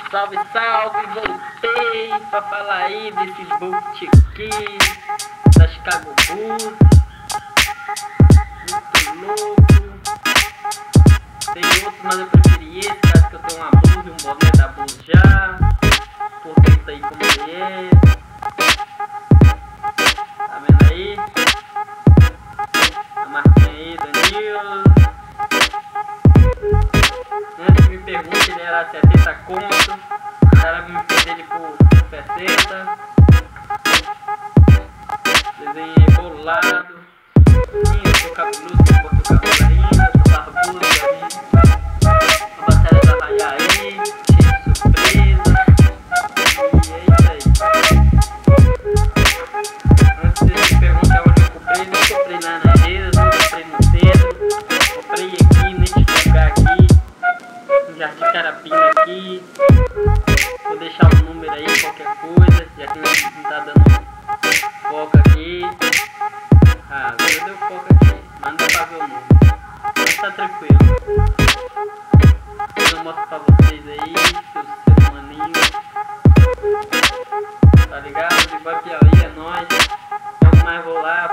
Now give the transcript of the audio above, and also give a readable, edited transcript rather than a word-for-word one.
Salve, salve, voltei pra falar aí desse boot aqui da Chicago Bulls. Muito louco. Tem outros, mas eu preferi esse, caso que eu tenho uma blusa e um boné da Bulls já. Por dentro aí como ele é. Tá vendo aí? A marquinha aí, Danilo. Antes que me pergunte, ele era 70 conto. O cara me fez ele por 60. Desenho aí bolado. Eu tô cabeludo, eu corto o cabelo ainda. Tô barbudo aí. A batalha da Raia aí. Cheio de surpresa. E é isso aí. Antes de me perguntar onde eu comprei, não comprei lá na rede, não comprei no centro. Comprei aqui, nesse lugar aqui. No Jardim Carapina aqui. Vou deixar o número aí, qualquer coisa, já que não tá dando foco aqui. Ah, agora deu foco aqui, mas não dá pra ver o número. Mas tá tranquilo. Eu mostro pra vocês aí, seus ser humaninhos. Tá ligado? De Piauí é nóis. Logo mais vou lá,